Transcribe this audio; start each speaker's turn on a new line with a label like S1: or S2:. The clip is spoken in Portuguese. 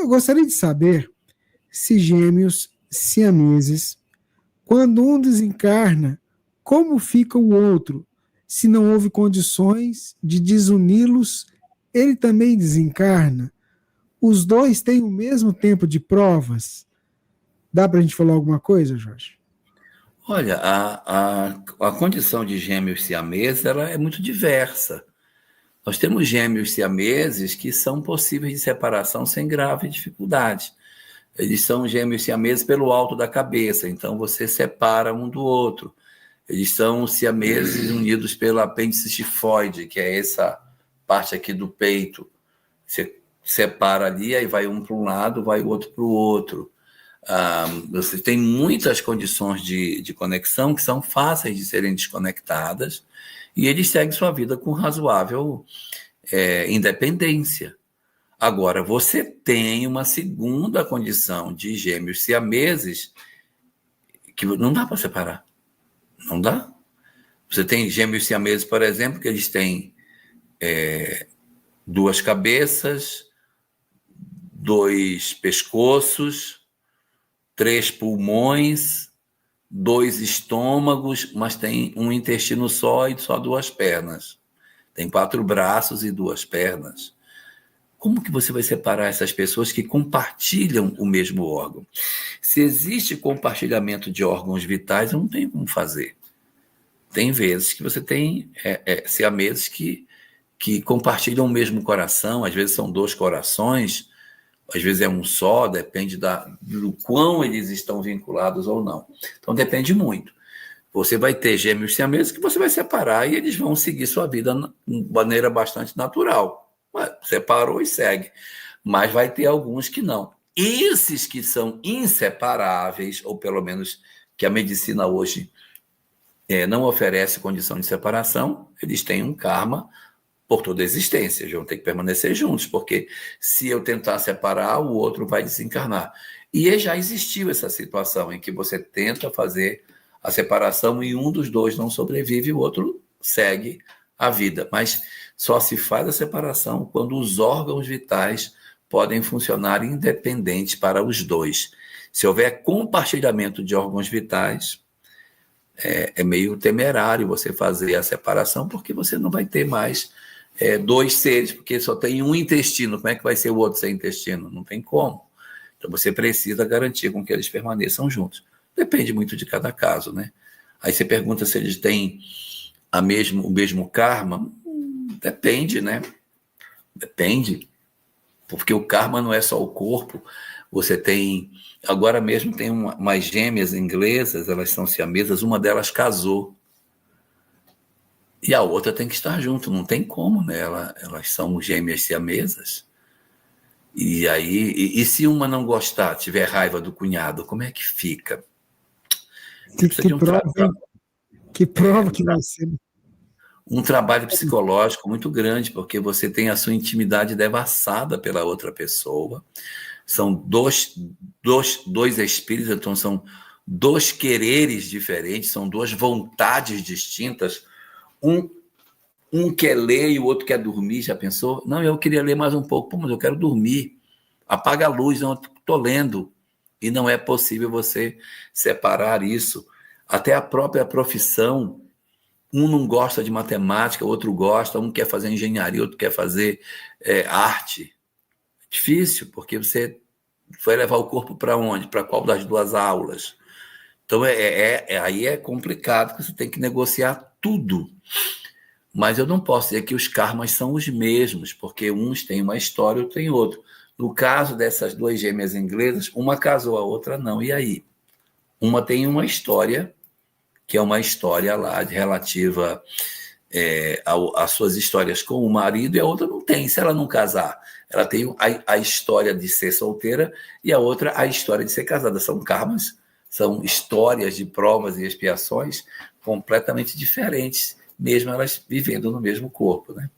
S1: Eu gostaria de saber se gêmeos siameses, quando um desencarna, como fica o outro? Se não houve condições de desuni-los, ele também desencarna? Os dois têm o mesmo tempo de provas? Dá para a gente falar alguma coisa, Jorge?
S2: Olha, a condição de gêmeos siameses ela é muito diversa. Nós temos gêmeos siameses que são possíveis de separação sem grave dificuldade. Eles são gêmeos siameses pelo alto da cabeça, então você separa um do outro. Eles são siameses unidos pelo apêndice tifoide, que é essa parte aqui do peito. Você separa ali, aí vai um para um lado, vai o outro para o outro. Você tem muitas condições de conexão que são fáceis de serem desconectadas e eles seguem sua vida com razoável independência. Agora, você tem uma segunda condição de gêmeos siameses que não dá para separar. Não dá. Você tem gêmeos siameses, por exemplo, que eles têm duas cabeças, dois pescoços, três pulmões, dois estômagos, mas tem um intestino só e só duas pernas. Tem 4 braços e 2 pernas. Como que você vai separar essas pessoas que compartilham o mesmo órgão? Se existe compartilhamento de órgãos vitais, não tem como fazer. Tem vezes que você tem siameses que compartilham o mesmo coração, às vezes são 2 corações, às vezes é um só, depende do quão eles estão vinculados ou não. Então depende muito. Você vai ter gêmeos siameses que você vai separar e eles vão seguir sua vida de maneira bastante natural. Separou e segue. Mas vai ter alguns que não. Esses que são inseparáveis, ou pelo menos que a medicina hoje não oferece condição de separação, eles têm um karma por toda a existência, eles vão ter que permanecer juntos, porque se eu tentar separar, o outro vai desencarnar. E já existiu essa situação em que você tenta fazer a separação e um dos dois não sobrevive e o outro segue a vida. Mas só se faz a separação quando os órgãos vitais podem funcionar independentes para os dois. Se houver compartilhamento de órgãos vitais, é meio temerário você fazer a separação, porque você não vai ter mais 2 seres, porque só tem um intestino. Como é que vai ser o outro sem intestino? Não tem como. Então você precisa garantir com que eles permaneçam juntos. Depende muito de cada caso, né? Aí você pergunta se eles têm o mesmo karma. Depende, né? Depende. Porque o karma não é só o corpo. Você tem... Agora mesmo tem umas gêmeas inglesas, elas são siamesas, uma delas casou. E a outra tem que estar junto, não tem como, né? Elas são gêmeas siamesas. E aí, e se uma não gostar, tiver raiva do cunhado, como é que fica? Precisa de
S1: Que prova que vai ser.
S2: Um trabalho psicológico muito grande, porque você tem a sua intimidade devassada pela outra pessoa. São dois espíritos, então são 2 quereres diferentes, são 2 vontades distintas. Um quer ler e o outro quer dormir, já pensou? Não, eu queria ler mais um pouco. Pô, mas eu quero dormir. Apaga a luz, não, estou lendo. E não é possível você separar isso. Até a própria profissão, um não gosta de matemática, o outro gosta, um quer fazer engenharia, outro quer fazer arte. Difícil, porque você vai levar o corpo para onde? Para qual das 2 aulas? Então, aí é complicado, porque você tem que negociar tudo. Mas eu não posso dizer que os karmas são os mesmos, porque uns têm uma história, outro tem outro. No caso dessas 2 gêmeas inglesas, uma casou, a outra não. E aí? Uma tem uma história, que é uma história lá relativa às suas histórias com o marido, e a outra não tem. Se ela não casar, ela tem a história de ser solteira e a outra a história de ser casada. São karmas, são histórias de provas e expiações completamente diferentes, mesmo elas vivendo no mesmo corpo, né?